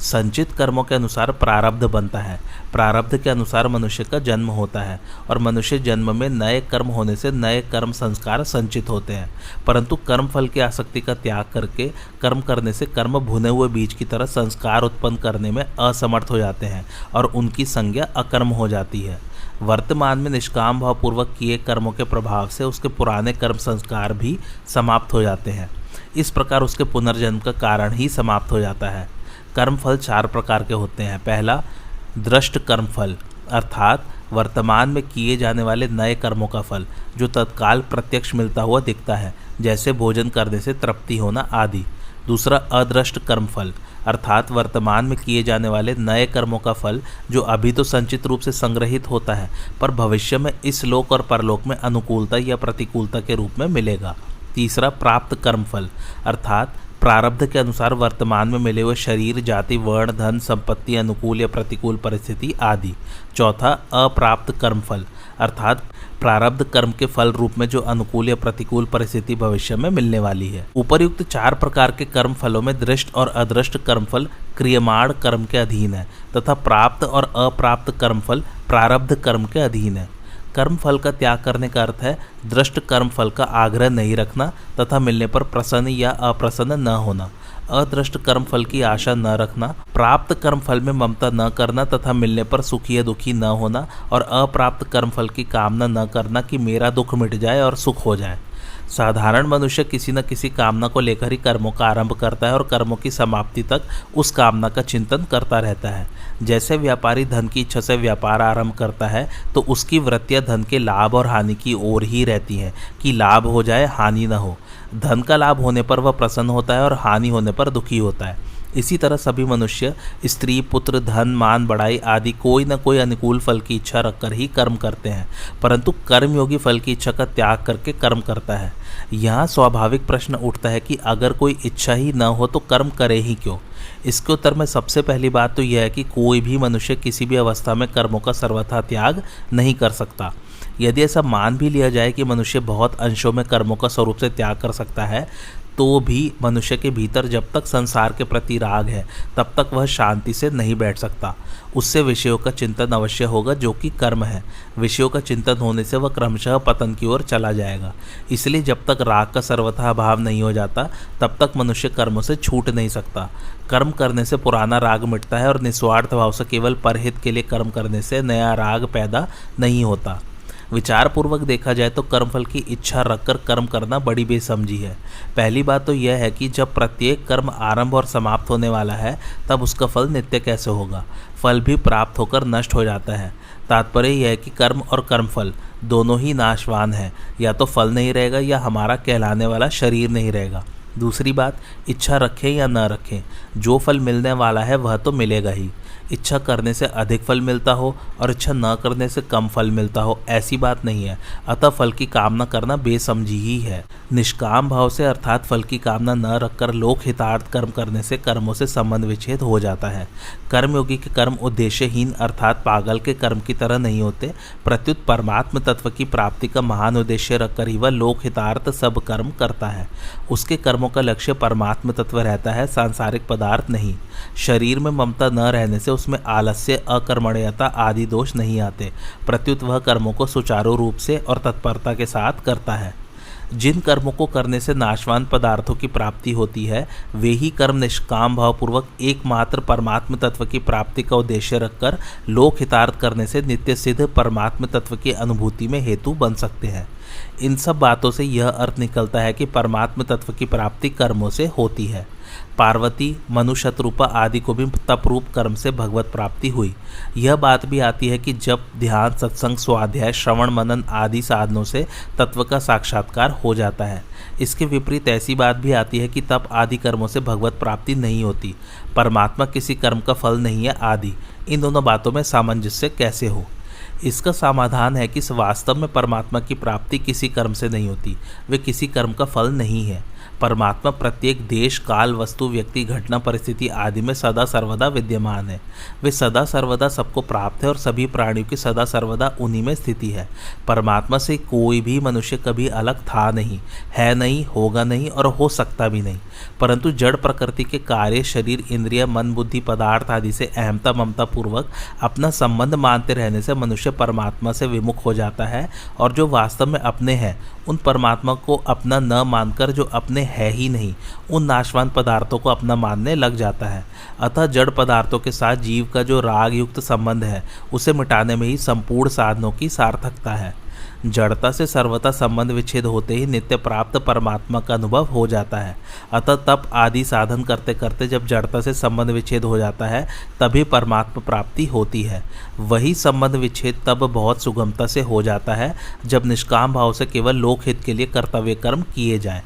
संचित कर्मों के अनुसार प्रारब्ध बनता है। प्रारब्ध के अनुसार मनुष्य का जन्म होता है और मनुष्य जन्म में नए कर्म होने से नए कर्म संस्कार संचित होते हैं, परंतु कर्म फल की आसक्ति का त्याग करके कर्म करने से कर्म भुने हुए बीज की तरह संस्कार उत्पन्न करने में असमर्थ हो जाते हैं और उनकी संज्ञा अकर्म हो जाती है। वर्तमान में निष्काम भावपूर्वक किए कर्मों के प्रभाव से उसके पुराने कर्म संस्कार भी समाप्त हो जाते हैं। इस प्रकार उसके पुनर्जन्म का कारण ही समाप्त हो जाता है। कर्मफल 4 प्रकार के होते हैं। पहला, दृष्ट कर्मफल, अर्थात वर्तमान में किए जाने वाले नए कर्मों का फल जो तत्काल प्रत्यक्ष मिलता हुआ दिखता है, जैसे भोजन करने से तृप्ति होना आदि। दूसरा, अदृष्ट कर्मफल, अर्थात वर्तमान में किए जाने वाले नए कर्मों का फल जो अभी तो संचित रूप से संग्रहित होता है पर भविष्य में इस लोक और परलोक में अनुकूलता या प्रतिकूलता के रूप में मिलेगा। तीसरा, प्राप्त कर्म फल, अर्थात प्रारब्ध के अनुसार वर्तमान में मिले हुए शरीर, जाति, वर्ण, धन, संपत्ति, अनुकूल या प्रतिकूल परिस्थिति आदि। चौथा, अप्राप्त कर्म फल, अर्थात प्रारब्ध कर्म के फल रूप में जो अनुकूल या प्रतिकूल परिस्थिति भविष्य में मिलने वाली है। उपर्युक्त 4 प्रकार के कर्म फलों में दृष्ट और अदृष्ट कर्मफल क्रियमाण कर्म के अधीन है तथा प्राप्त और अप्राप्त कर्मफल प्रारब्ध कर्म के अधीन है। कर्म फल का त्याग करने का अर्थ है दृष्ट कर्म फल का आग्रह नहीं रखना तथा मिलने पर प्रसन्न या अप्रसन्न न होना, अदृष्ट कर्म फल की आशा न रखना, प्राप्त कर्म फल में ममता न करना तथा मिलने पर सुखी या दुखी न होना, और अप्राप्त कर्म फल की कामना न करना कि मेरा दुख मिट जाए और सुख हो जाए। साधारण मनुष्य किसी न किसी कामना को लेकर ही कर्मों का आरंभ करता है और कर्मों की समाप्ति तक उस कामना का चिंतन करता रहता है। जैसे व्यापारी धन की इच्छा से व्यापार आरंभ करता है तो उसकी वृत्तियां धन के लाभ और हानि की ओर ही रहती हैं कि लाभ हो जाए, हानि न हो। धन का लाभ होने पर वह प्रसन्न होता है और हानि होने पर दुखी होता है। इसी तरह सभी मनुष्य स्त्री, पुत्र, धन, मान, बढ़ाई आदि कोई न कोई अनुकूल फल की इच्छा रखकर ही कर्म करते हैं, परंतु कर्मयोगी फल की इच्छा का त्याग करके कर्म करता है। यहाँ स्वाभाविक प्रश्न उठता है कि अगर कोई इच्छा ही न हो तो कर्म करे ही क्यों? इसके उत्तर में सबसे पहली बात तो यह है कि कोई भी मनुष्य किसी भी अवस्था में कर्मों का सर्वथा त्याग नहीं कर सकता। यदि ऐसा मान भी लिया जाए कि मनुष्य बहुत अंशों में कर्मों का स्वरूप से त्याग कर सकता है, तो भी मनुष्य के भीतर जब तक संसार के प्रति राग है तब तक वह शांति से नहीं बैठ सकता। उससे विषयों का चिंतन अवश्य होगा जो कि कर्म है। विषयों का चिंतन होने से वह क्रमशः पतन की ओर चला जाएगा। इसलिए जब तक राग का सर्वथा अभाव नहीं हो जाता तब तक मनुष्य कर्मों से छूट नहीं सकता। कर्म करने से पुराना राग मिटता है और निस्वार्थ भाव से केवल परहित के लिए कर्म करने से नया राग पैदा नहीं होता। विचार पूर्वक देखा जाए तो कर्मफल की इच्छा रखकर कर्म करना बड़ी बेसमझी है। पहली बात तो यह है कि जब प्रत्येक कर्म आरंभ और समाप्त होने वाला है तब उसका फल नित्य कैसे होगा? फल भी प्राप्त होकर नष्ट हो जाता है। तात्पर्य यह है कि कर्म और कर्मफल दोनों ही नाशवान है। या तो फल नहीं रहेगा या हमारा कहलाने वाला शरीर नहीं रहेगा। दूसरी बात, इच्छा रखें या न रखें, जो फल मिलने वाला है वह तो मिलेगा ही। इच्छा करने से अधिक फल मिलता हो और इच्छा न करने से कम फल मिलता हो, ऐसी बात नहीं है। अतः फल की कामना करना बेसमझी ही है। निष्काम भाव से अर्थात फल की कामना न रखकर लोक हितार्थ कर्म करने से कर्मों से संबंध विच्छेद हो जाता है। कर्मयोगी के कर्म उद्देश्यहीन अर्थात पागल के कर्म की तरह नहीं होते, प्रत्युत परमात्म तत्व की प्राप्ति का महान उद्देश्य रखकर ही वह लोक हितार्थ सब कर्म करता है। उसके कर्मों का लक्ष्य परमात्म तत्व रहता है, सांसारिक पदार्थ नहीं। शरीर में ममता न रहने से उसमें आलस्य, अकर्मण्यता आदि दोष नहीं आते, प्रत्युत वह कर्मों को सुचारू रूप से और तत्परता के साथ करता है। जिन कर्मों को करने से नाशवान पदार्थों की प्राप्ति होती है वे ही कर्म निष्काम भावपूर्वक एकमात्र परमात्म तत्व की प्राप्ति का उद्देश्य रखकर लोक हितार्थ करने से नित्य सिद्ध परमात्म तत्व की अनुभूति में हेतु बन सकते हैं। इन सब बातों से यह अर्थ निकलता है कि परमात्म तत्व की प्राप्ति कर्मों से होती है। पार्वती, मनु, शतरूपा आदि को भी तपरूप कर्म से भगवत प्राप्ति हुई। यह बात भी आती है कि जब ध्यान, सत्संग, स्वाध्याय, श्रवण, मनन आदि साधनों से तत्व का साक्षात्कार हो जाता है। इसके विपरीत ऐसी बात भी आती है कि तप आदि कर्मों से भगवत प्राप्ति नहीं होती। परमात्मा किसी कर्म का फल नहीं है आदि। इन दोनों बातों में सामंजस्य कैसे हो? इसका समाधान है कि वास्तव में परमात्मा की प्राप्ति किसी कर्म से नहीं होती, वे किसी कर्म का फल नहीं है। परमात्मा प्रत्येक देश, काल, वस्तु, व्यक्ति, घटना, परिस्थिति आदि में सदा सर्वदा विद्यमान है। वे सदा सर्वदा सबको प्राप्त है और सभी प्राणियों की सदा सर्वदा उन्हीं में स्थिति है। परमात्मा से कोई भी मनुष्य कभी अलग था नहीं, है नहीं, होगा नहीं और हो सकता भी नहीं। परंतु जड़ प्रकृति के कार्य, शरीर, इंद्रिय, मन, बुद्धि, पदार्थ आदि से अहमता ममता पूर्वक अपना संबंध मानते रहने से मनुष्य परमात्मा से विमुख हो जाता है और जो वास्तव में अपने हैं उन परमात्मा को अपना न मानकर जो अपने है ही नहीं उन नाशवान पदार्थों को अपना मानने लग जाता है। अतः जड़ पदार्थों के साथ जीव का जो राग युक्त संबंध है उसे मिटाने में ही संपूर्ण साधनों की सार्थकता है। जड़ता से सर्वथा संबंध विच्छेद होते ही नित्य प्राप्त परमात्मा का अनुभव हो जाता है। अतः तप आदि साधन करते करते जब जड़ता से संबंध विच्छेद हो जाता है तभी परमात्मा प्राप्ति होती है। वही संबंध विच्छेद तब बहुत सुगमता से हो जाता है जब निष्काम भाव से केवल लोकहित के लिए कर्तव्य कर्म किए जाएं।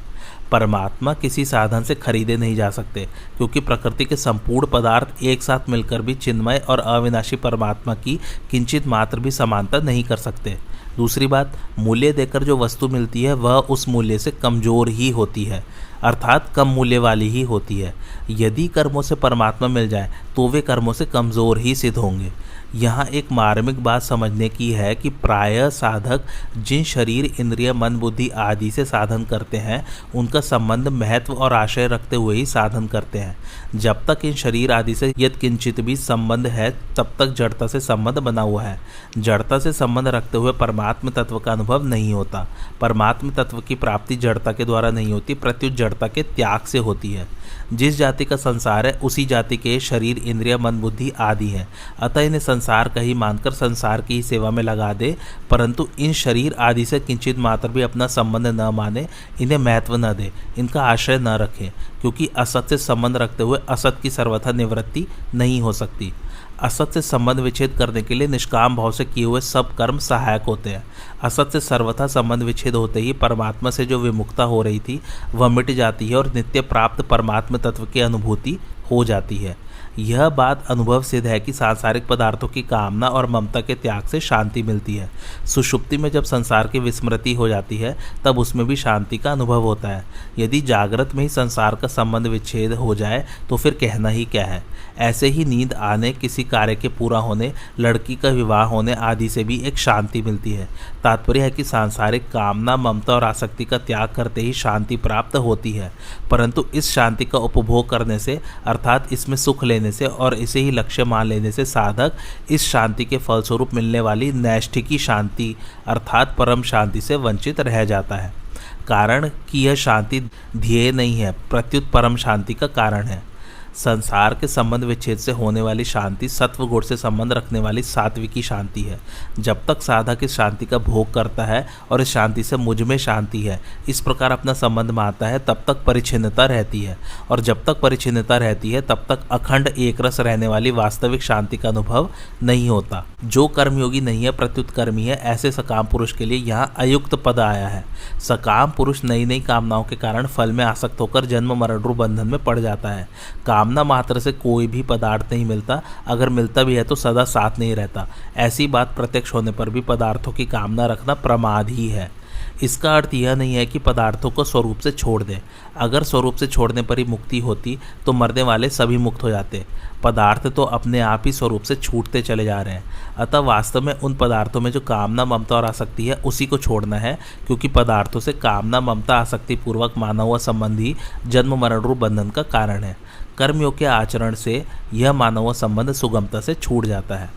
परमात्मा किसी साधन से खरीदे नहीं जा सकते, क्योंकि प्रकृति के संपूर्ण पदार्थ एक साथ मिलकर भी चिन्मय और अविनाशी परमात्मा की किंचित मात्र भी समानता नहीं कर सकते। दूसरी बात, मूल्य देकर जो वस्तु मिलती है वह उस मूल्य से कमज़ोर ही होती है, अर्थात कम मूल्य वाली ही होती है। यदि कर्मों से परमात्मा मिल जाए तो वे कर्मों से कमज़ोर ही सिद्ध होंगे। यहाँ एक मार्मिक बात समझने की है कि प्रायः साधक जिन शरीर, इंद्रिय, मन, बुद्धि आदि से साधन करते हैं उनका संबंध महत्व और आशय रखते हुए ही साधन करते हैं। जब तक इन शरीर आदि से यद किंचित भी संबंध है तब तक जड़ता से संबंध बना हुआ है। जड़ता से संबंध रखते हुए परमात्म तत्व का अनुभव नहीं होता। परमात्म तत्व की प्राप्ति जड़ता के द्वारा नहीं होती, प्रत्युत जड़ता के त्याग से होती है। जिस जाति का संसार है उसी जाति के शरीर, इंद्रिय, मन, बुद्धि आदि हैं। अतः इन्हें संसार का ही मानकर संसार की ही सेवा में लगा दे, परंतु इन शरीर आदि से किंचित मात्र भी अपना संबंध न माने, इन्हें महत्व न दे, इनका आश्रय न रखे, क्योंकि असत से संबंध रखते हुए असत की सर्वथा निवृत्ति नहीं हो सकती। असत से संबंध विच्छेद करने के लिए निष्काम भाव से किए हुए सब कर्म सहायक होते हैं। असत से सर्वथा संबंध विच्छेद होते ही परमात्मा से जो विमुखता हो रही थी वह मिट जाती है और नित्य प्राप्त परमात्म तत्व की अनुभूति हो जाती है। यह बात अनुभव सिद्ध है कि सांसारिक पदार्थों की कामना और ममता के त्याग से शांति मिलती है। सुषुप्ति में जब संसार की विस्मृति हो जाती है तब उसमें भी शांति का अनुभव होता है। यदि जागृत में ही संसार का संबंध विच्छेद हो जाए तो फिर कहना ही क्या है। ऐसे ही नींद आने, किसी कार्य के पूरा होने, लड़की का विवाह होने आदि से भी एक शांति मिलती है। तात्पर्य है कि सांसारिक कामना, ममता और आसक्ति का त्याग करते ही शांति प्राप्त होती है, परंतु इस शांति का उपभोग करने से अर्थात इसमें सुख लेने से और इसे ही लक्ष्य मान लेने से साधक इस शांति के फलस्वरूप मिलने वाली नैष्ठिकी शांति अर्थात परम शांति से वंचित रह जाता है। कारण कि यह शांति ध्येय नहीं है, प्रत्युत परम शांति का कारण है। संसार के संबंध विच्छेद से होने वाली शांति सत्व गुण से संबंध रखने वाली सात्विकी शांति है। जब तक साधक इस शांति का भोग करता है और इस शांति से मुझ में शांति है इस प्रकार अपना संबंध मानता है तब तक परिच्छिन्नता रहती है, और जब तक परिच्छिन्नता रहती है तब तक अखंड एक रस रहने वाली वास्तविक शांति का अनुभव नहीं होता। जो कर्मयोगी नहीं है प्रत्युत कर्मी है, ऐसे सकाम पुरुष के लिए यहाँ अयुक्त पद आया है। सकाम पुरुष नई नई कामनाओं के कारण फल में आसक्त होकर जन्म मरण रूप बंधन में पड़ जाता है। कामना मात्र से कोई भी पदार्थ नहीं मिलता, अगर मिलता भी है तो सदा साथ नहीं रहता। ऐसी बात प्रत्यक्ष होने पर भी पदार्थों की कामना रखना प्रमाद ही है। इसका अर्थ यह नहीं है कि पदार्थों को स्वरूप से छोड़ दें। अगर स्वरूप से छोड़ने पर ही मुक्ति होती तो मरने वाले सभी मुक्त हो जाते। पदार्थ तो अपने आप ही स्वरूप से छूटते चले जा रहे हैं। अतः वास्तव में उन पदार्थों में जो कामना, ममता और आसक्ति है उसी को छोड़ना है, क्योंकि पदार्थों से कामना, ममता, आसक्ति पूर्वक माना हुआ संबंध ही जन्म मरण रूप बंधन का कारण है। कर्मयोग के आचरण से यह माना हुआ संबंध सुगमता से छूट जाता है।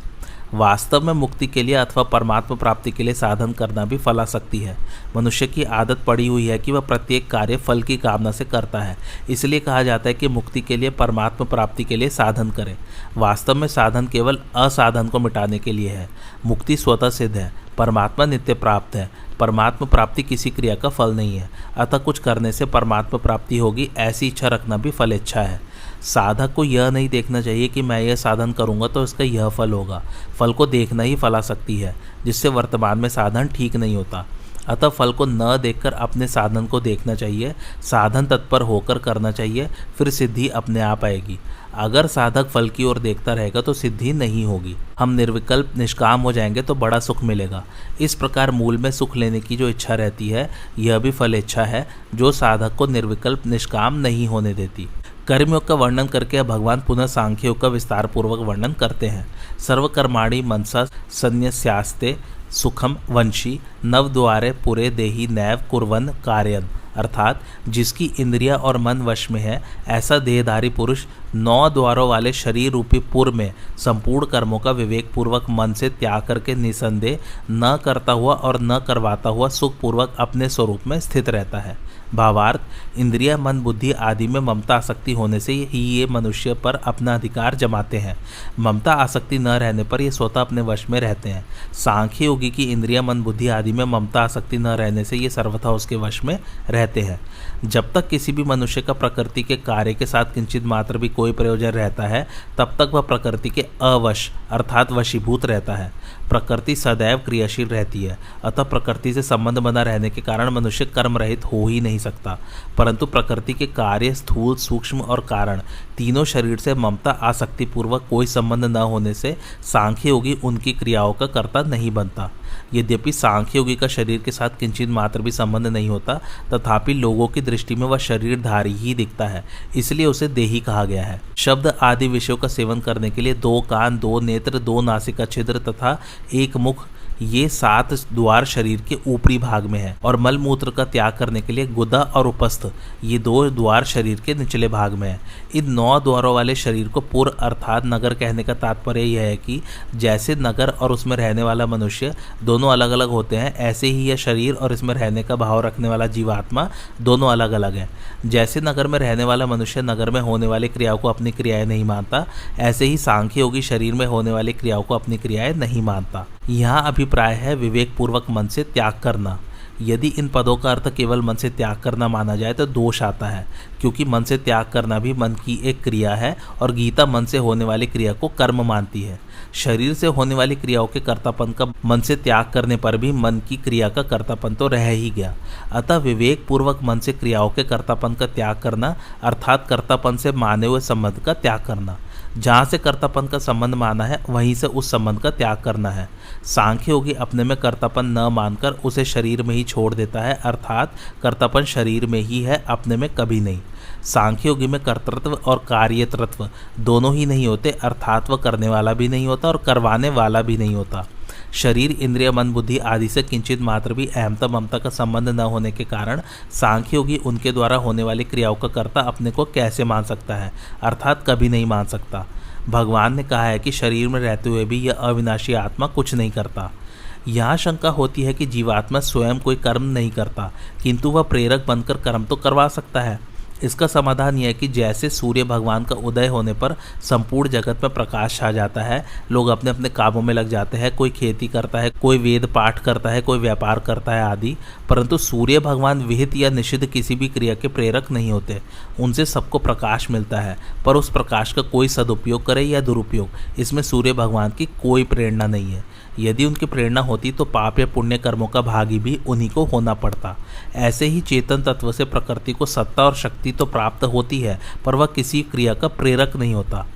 वास्तव में मुक्ति के लिए अथवा परमात्मा प्राप्ति के लिए साधन करना भी फलासक्ति है। मनुष्य की आदत पड़ी हुई है कि वह प्रत्येक कार्य फल की कामना से करता है। इसलिए कहा जाता है कि मुक्ति के लिए, परमात्मा प्राप्ति के लिए साधन करें। वास्तव में साधन केवल असाधन को मिटाने के लिए है। मुक्ति स्वतः सिद्ध है, परमात्मा नित्य प्राप्त है। परमात्मा प्राप्ति किसी क्रिया का फल नहीं है, अतः कुछ करने से परमात्मा प्राप्ति होगी ऐसी इच्छा रखना भी फल इच्छा है। साधक को यह नहीं देखना चाहिए कि मैं यह साधन करूंगा तो इसका यह फल होगा। फल को देखना ही फलासक्ति है, जिससे वर्तमान में साधन ठीक नहीं होता। अतः फल को न देखकर अपने साधन को देखना चाहिए, साधन तत्पर होकर करना चाहिए, फिर सिद्धि अपने आप आएगी। अगर साधक फल की ओर देखता रहेगा तो सिद्धि नहीं होगी। हम निर्विकल्प निष्काम हो जाएंगे तो बड़ा सुख मिलेगा। इस प्रकार मूल में सुख लेने की जो इच्छा रहती है यह भी फल इच्छा है, जो साधक को निर्विकल्प निष्काम नहीं होने देती। कर्मयोग का वर्णन करके भगवान पुनः सांख्य योग का विस्तार पूर्वक वर्णन करते हैं। सर्वकर्माणि मनसा संन्यस्यास्ते सुखम वंशी नवद्वारे पुरे देहि नैव कुर्वन् कार्यन, अर्थात जिसकी इंद्रिया और मन वश में है ऐसा देहधारी पुरुष 9 द्वारों वाले शरीर रूपी पुर में संपूर्ण कर्मों का विवेक पूर्वक मन से त्याग करके निसंदेह न करता हुआ और न करवाता हुआ सुख पूर्वक अपने स्वरूप में स्थित रहता है। भावार्थ, इंद्रिया, मन, बुद्धि आदि में ममता आसक्ति होने से ही ये मनुष्य पर अपना अधिकार जमाते हैं। ममता आसक्ति न रहने पर ये स्वतः अपने वश में रहते हैं। सांख्य योगी की इंद्रिया मन बुद्धि आदि में ममता आसक्ति न रहने से ये सर्वथा उसके वश में रहते हैं। जब तक किसी भी मनुष्य का प्रकृति के कार्य के साथ किंचित मात्र भी कोई प्रयोजन रहता है तब तक वह प्रकृति के अवश अर्थात वशीभूत रहता है। प्रकृति सदैव क्रियाशील रहती है, अतः प्रकृति से संबंध बना रहने के कारण मनुष्य कर्म रहित हो ही नहीं सकता। परंतु प्रकृति के कार्य स्थूल सूक्ष्म और कारण तीनों शरीर से ममता आसक्ति पूर्वक कोई संबंध न होने से सांख्य योगी उनकी क्रियाओं का कर्ता नहीं बनता। यद्यपि सांख्य योगी का शरीर के साथ किंचित मात्र भी संबंध नहीं होता, तथापि लोगों की दृष्टि में वह शरीरधारी ही दिखता है, इसलिए उसे देही कहा गया है। शब्द आदि विषयों का सेवन करने के लिए 2 कान, 2 नेत्र, 2 नासिका छिद्र तथा 1 मुख, ये 7 द्वार शरीर के ऊपरी भाग में है, और मल मूत्र का त्याग करने के लिए गुदा और उपस्थ, ये 2 द्वार शरीर के निचले भाग में है। इन 9 द्वारों वाले शरीर को पुर अर्थात नगर कहने का तात्पर्य यह है कि जैसे नगर और उसमें रहने वाला मनुष्य दोनों अलग अलग होते हैं, ऐसे ही यह शरीर और इसमें रहने का भाव रखने वाला जीवात्मा दोनों अलग अलग है। जैसे नगर में रहने वाला मनुष्य नगर में होने वाली क्रियाओं को अपनी क्रियाएं नहीं मानता, ऐसे ही सांख्य योगी शरीर में होने वाली क्रियाओं को अपनी क्रियाएं नहीं मानता। यहाँ अभिप्राय है विवेक पूर्वक मन से त्याग करना। यदि इन पदों का अर्थ केवल मन से त्याग करना माना जाए तो दोष आता है, क्योंकि मन से त्याग करना भी मन की एक क्रिया है और गीता मन से होने वाली क्रिया को कर्म मानती है। शरीर से होने वाली क्रियाओं के कर्तापन का मन से त्याग करने पर भी मन की क्रिया का कर्तापन तो रह ही गया। अतः विवेक पूर्वक मन से क्रियाओं के कर्तापन का त्याग करना अर्थात कर्तापन से माने हुए संबंध का त्याग करना। जहाँ से कर्तापन का संबंध माना है वहीं से उस संबंध का त्याग करना है। सांख्य योगी अपने में कर्तापन न मानकर उसे शरीर में ही छोड़ देता है, अर्थात कर्तापन शरीर में ही है, अपने में कभी नहीं। सांख्य योगी में कर्तृत्व और कार्यतृत्व दोनों ही नहीं होते, अर्थात वह करने वाला भी नहीं होता और करवाने वाला भी नहीं होता। शरीर इंद्रिय मन बुद्धि आदि से किंचित मात्र भी अहमता ममता का संबंध न होने के कारण सांख्य योगी उनके द्वारा होने वाली क्रियाओं का कर्ता अपने को कैसे मान सकता है, अर्थात कभी नहीं मान सकता। भगवान ने कहा है कि शरीर में रहते हुए भी यह अविनाशी आत्मा कुछ नहीं करता। यहाँ शंका होती है कि जीवात्मा स्वयं कोई कर्म नहीं करता, किंतु वह प्रेरक बनकर कर्म तो करवा सकता है। इसका समाधान यह है कि जैसे सूर्य भगवान का उदय होने पर संपूर्ण जगत में प्रकाश छा जाता है, लोग अपने अपने कामों में लग जाते हैं, कोई खेती करता है, कोई वेद पाठ करता है, कोई व्यापार करता है आदि, परंतु सूर्य भगवान विहित या निषिद्ध किसी भी क्रिया के प्रेरक नहीं होते। उनसे सबको प्रकाश मिलता है, पर उस प्रकाश का कोई सदुपयोग करे या दुरुपयोग, इसमें सूर्य भगवान की कोई प्रेरणा नहीं है। यदि उनकी प्रेरणा होती तो पाप या पुण्य कर्मों का भागी भी उन्हीं को होना पड़ता। ऐसे ही चेतन तत्व से प्रकृति को सत्ता और शक्ति तो प्राप्त होती है, पर वह किसी क्रिया का प्रेरक नहीं होता।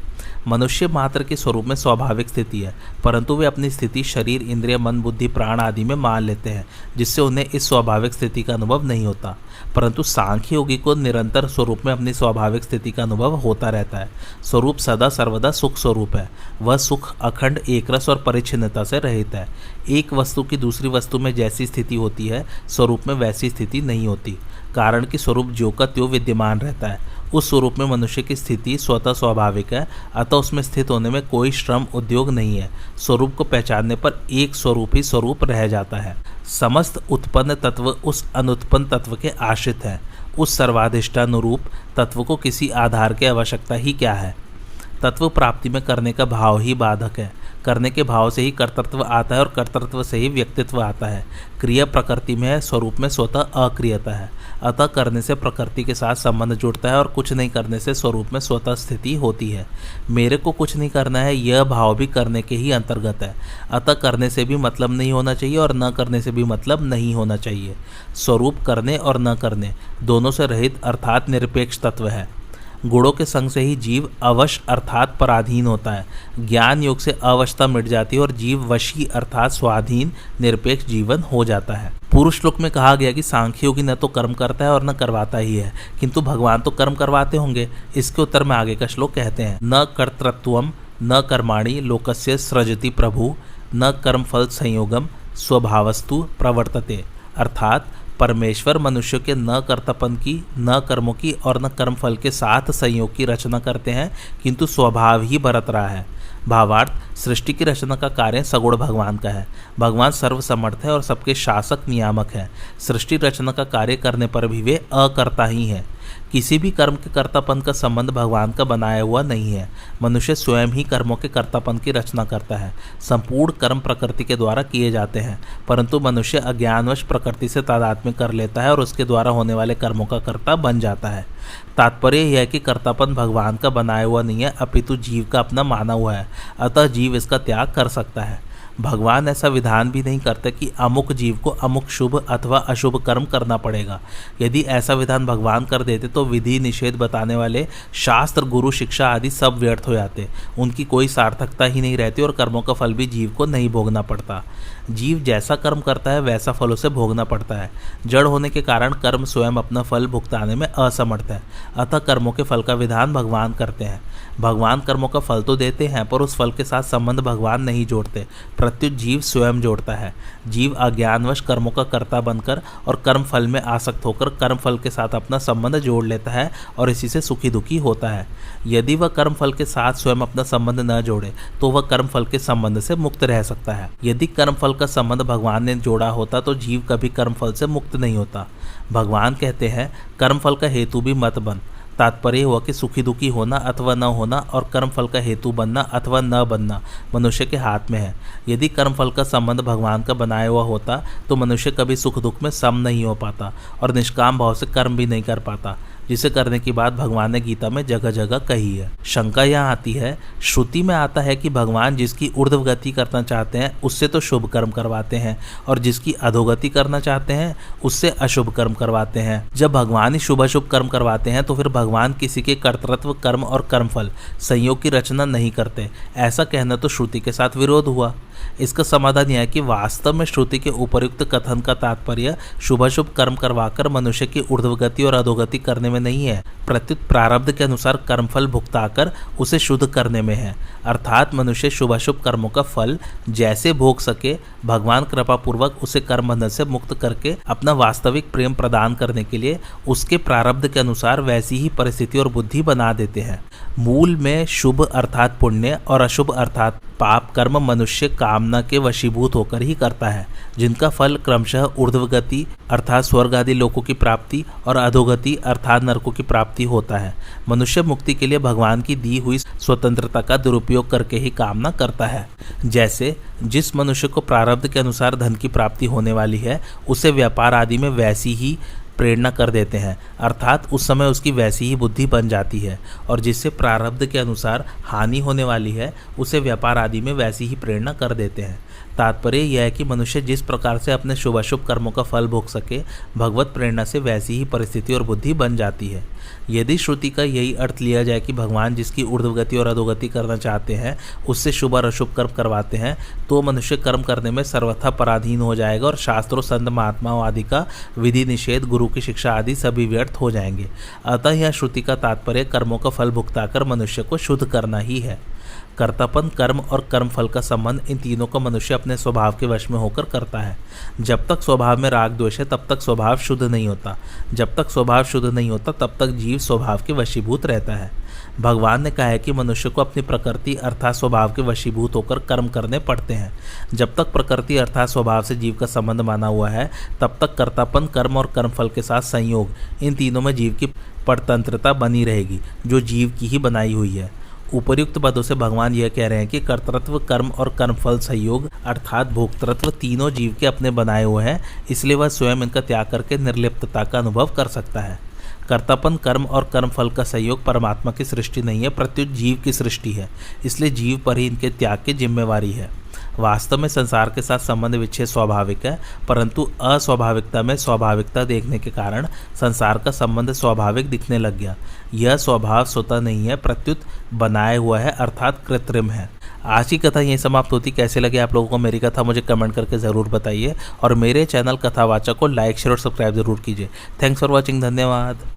मनुष्य मात्र के स्वरूप में स्वाभाविक स्थिति है, परंतु वे अपनी स्थिति शरीर इंद्रिय मन बुद्धि प्राण आदि में मान लेते हैं, जिससे उन्हें इस स्वाभाविक स्थिति का अनुभव नहीं होता। परंतु सांख्य योगी को निरंतर स्वरूप में अपनी स्वाभाविक स्थिति का अनुभव होता रहता है। स्वरूप सदा सर्वदा सुख स्वरूप है। वह सुख अखंड एकरस और परिच्छिन्नता से रहित है। एक वस्तु की दूसरी वस्तु में जैसी स्थिति होती है, स्वरूप में वैसी स्थिति नहीं होती, कारण कि स्वरूप ज्यों का त्यों विद्यमान रहता है। उस स्वरूप में मनुष्य की स्थिति स्वतः स्वाभाविक है, अतः उसमें स्थित होने में कोई श्रम उद्योग नहीं है। स्वरूप को पहचानने पर एक स्वरूप ही स्वरूप रह जाता है। समस्त उत्पन्न तत्व उस अनुत्पन्न तत्व के आश्रित है। उस सर्वाधिष्ठानुरूप तत्व को किसी आधार की आवश्यकता ही क्या है। तत्व प्राप्ति में करने का भाव ही बाधक है। करने के भाव से ही कर्तृत्व आता है और कर्तृत्व से ही व्यक्तित्व आता है। क्रिया प्रकृति में है, स्वरूप में स्वतः अक्रियता है। अतः करने से प्रकृति के साथ संबंध जुड़ता है और कुछ नहीं करने से स्वरूप में स्वतः स्थिति होती है। मेरे को कुछ नहीं करना है, यह भाव भी करने के ही अंतर्गत है। अतः करने से भी मतलब नहीं होना चाहिए और न करने से भी मतलब नहीं होना चाहिए। स्वरूप करने और न करने दोनों से रहित अर्थात निरपेक्ष तत्व है। गुणों के संग से ही जीव अवश अर्थात पराधीन होता है। ज्ञान योग से अवशता मिट जाती है और जीव वशी अर्थात स्वाधीन निरपेक्ष जीवन हो जाता है। पूर्व श्लोक में कहा गया कि सांख्य योगी न तो कर्म करता है और न करवाता ही है, किंतु भगवान तो कर्म करवाते होंगे। इसके उत्तर में आगे का श्लोक कहते हैं, न कर्तृत्वम न कर्माणि लोकस्य सृजति प्रभु न कर्मफल संयोगम स्वभावस्तु प्रवर्तते। अर्थात परमेश्वर मनुष्य के न कर्तव्य की, न कर्मों की और न कर्मफल के साथ संयोग की रचना करते हैं, किंतु स्वभाव ही बरत रहा है। भावार्थ, सृष्टि की रचना का कार्य सगुण भगवान का है। भगवान सर्वसमर्थ है और सबके शासक नियामक है। सृष्टि रचना का कार्य करने पर भी वे अकर्ता ही हैं। किसी भी कर्म के कर्तापन का संबंध भगवान का बनाया हुआ नहीं है। मनुष्य स्वयं ही कर्मों के कर्तापन की रचना करता है। संपूर्ण कर्म प्रकृति के द्वारा किए जाते हैं, परंतु मनुष्य अज्ञानवश प्रकृति से तादात्म्य कर लेता है और उसके द्वारा होने वाले कर्मों का कर्ता बन जाता है। तात्पर्य यह है कि कर्तापन भगवान का बनाया हुआ नहीं है, अपितु जीव का अपना माना हुआ है। अतः जीव इसका त्याग कर सकता है। भगवान ऐसा विधान भी नहीं करते कि अमुक जीव को अमुक शुभ अथवा अशुभ कर्म करना पड़ेगा। यदि ऐसा विधान भगवान कर देते तो विधि निषेध बताने वाले शास्त्र, गुरु, शिक्षा आदि सब व्यर्थ हो जाते। उनकी कोई सार्थकता ही नहीं रहती और कर्मों का फल भी जीव को नहीं भोगना पड़ता। जीव जैसा कर्म करता है वैसा फल उसे भोगना पड़ता है। जड़ होने के कारण कर्म स्वयं अपना फल भुगताने में असमर्थ है। अतः कर्मों के फल का विधान भगवान करते हैं। भगवान कर्मों का फल तो देते हैं, पर उस फल के साथ संबंध भगवान नहीं जोड़ते, प्रत्युत जीव स्वयं जोड़ता है। जीव अज्ञानवश कर्मों का कर्ता बनकर और कर्म फल में आसक्त होकर कर्म फल के साथ अपना संबंध जोड़ लेता है और इसी से सुखी दुखी होता है। यदि वह कर्म फल के साथ स्वयं अपना संबंध न जोड़े तो वह कर्म फल के संबंध से मुक्त रह सकता है। यदि कर्म फल का संबंध भगवान ने जोड़ा होता तो जीव कभी कर्म फल से मुक्त नहीं होता। भगवान कहते हैं, कर्म फल का हेतु भी मत बन। तात्पर्य हुआ कि सुखी दुखी होना अथवा न होना और कर्म फल का हेतु बनना अथवा न बनना मनुष्य के हाथ में है। यदि कर्म फल का संबंध भगवान का बनाया हुआ होता तो मनुष्य कभी सुख दुख में सम नहीं हो पाता और निष्काम भाव से कर्म भी नहीं कर पाता, जिसे करने की बात भगवान ने गीता में जगह जगह कही है। शंका यहाँ आती है, श्रुति में आता है कि भगवान जिसकी ऊर्ध्व गति करना चाहते हैं उससे तो शुभ कर्म करवाते हैं और जिसकी अधोगति करना चाहते हैं उससे अशुभ कर्म करवाते हैं। जब भगवान ही शुभ अशुभ कर्म करवाते हैं तो फिर भगवान किसी के कर्तृत्व, कर्म और कर्मफल संयोग की रचना नहीं करते। ऐसा कहना तो श्रुति के साथ विरोध हुआ। इसका समाधान यह है कि वास्तव में श्रुति के उपर्युक्त कथन का तात्पर्य शुभाशुभ कर्म करवाकर मनुष्य की ऊर्ध्वगति और अधोगति करने में नहीं है, प्रत्युत प्रारब्ध के अनुसार कर्मफल भुगताकर उसे शुद्ध करने में है। अर्थात मनुष्य शुभाशुभ कर्मों का फल जैसे भोग सके, भगवान कृपा पूर्वक उसे कर्म बंधन से मुक्त करके अपना वास्तविक प्रेम प्रदान करने के लिए उसके प्रारब्ध के अनुसार वैसी ही परिस्थिति और बुद्धि बना देते हैं। मूल में शुभ अर्थात पुण्य और अशुभ अर्थात पाप कर्म मनुष्य कामना के वशीभूत होकर ही करता है, जिनका फल क्रमशः ऊर्ध्वगति अर्थात स्वर्ग आदि लोकों की प्राप्ति और अधोगति अर्थात नरकों की प्राप्ति होता है। मनुष्य मुक्ति के लिए भगवान की दी हुई स्वतंत्रता का दुरुपयोग करके ही कामना करता है। जैसे जिस मनुष्य को प्रारब्ध के अनुसार धन की प्राप्ति होने वाली है उसे व्यापार आदि में वैसी ही प्रेरणा कर देते हैं, अर्थात उस समय उसकी वैसी ही बुद्धि बन जाती है, और जिससे प्रारब्ध के अनुसार हानि होने वाली है उसे व्यापार आदि में वैसी ही प्रेरणा कर देते हैं। तात्पर्य यह है कि मनुष्य जिस प्रकार से अपने शुभाशुभ कर्मों का फल भोग सके, भगवत प्रेरणा से वैसी ही परिस्थिति और बुद्धि बन जाती है। यदि श्रुति का यही अर्थ लिया जाए कि भगवान जिसकी ऊर्ध्वगति और अधोगति करना चाहते हैं उससे शुभ और अशुभ कर्म करवाते हैं, तो मनुष्य कर्म करने में सर्वथा पराधीन हो जाएगा और शास्त्रों, संत महात्माओं आदि का विधि निषेध, गुरु की शिक्षा आदि सभी व्यर्थ हो जाएंगे। अतः यह श्रुति का तात्पर्य कर्मों का फल भुगताकर मनुष्य को शुद्ध करना ही है। कर्तापन, कर्म और कर्म फल का संबंध, इन तीनों का मनुष्य अपने स्वभाव के वश में होकर करता है। जब तक स्वभाव में राग द्वेष है तब तक स्वभाव शुद्ध नहीं होता। जब तक स्वभाव शुद्ध नहीं होता तब तक जीव स्वभाव के वशीभूत रहता है। भगवान ने कहा है कि मनुष्य को अपनी प्रकृति अर्थात स्वभाव के वशीभूत होकर कर्म करने पड़ते हैं। जब तक प्रकृति अर्थात स्वभाव से जीव का संबंध माना हुआ है तब तक कर्तापन, कर्म और कर्मफल के साथ संयोग, इन तीनों में जीव की परतंत्रता बनी रहेगी जो जीव की ही बनाई हुई है। उपर्युक्त पदों से भगवान यह कह रहे हैं कि कर्तृत्व, कर्म और कर्मफल संयोग अर्थात भोक्तृत्व तीनों जीव के अपने बनाए हुए हैं, इसलिए वह स्वयं इनका त्याग करके निर्लिप्तता का अनुभव कर सकता है। कर्तापन, कर्म और कर्मफल का संयोग परमात्मा की सृष्टि नहीं है, प्रत्युत जीव की सृष्टि है, इसलिए जीव पर ही इनके त्याग की जिम्मेवारी है। वास्तव में संसार के साथ संबंध विच्छेद स्वाभाविक है, परंतु अस्वाभाविकता में स्वाभाविकता देखने के कारण संसार का संबंध स्वाभाविक दिखने लग गया। यह स्वभाव स्वतः नहीं है, प्रत्युत बनाया हुआ है अर्थात कृत्रिम है। आज की कथा यहीं समाप्त होती। कैसे लगे आप लोगों को मेरी कथा मुझे कमेंट करके ज़रूर बताइए और मेरे चैनल कथावाचक को लाइक, शेयर और सब्सक्राइब जरूर कीजिए। Thanks for watching. धन्यवाद।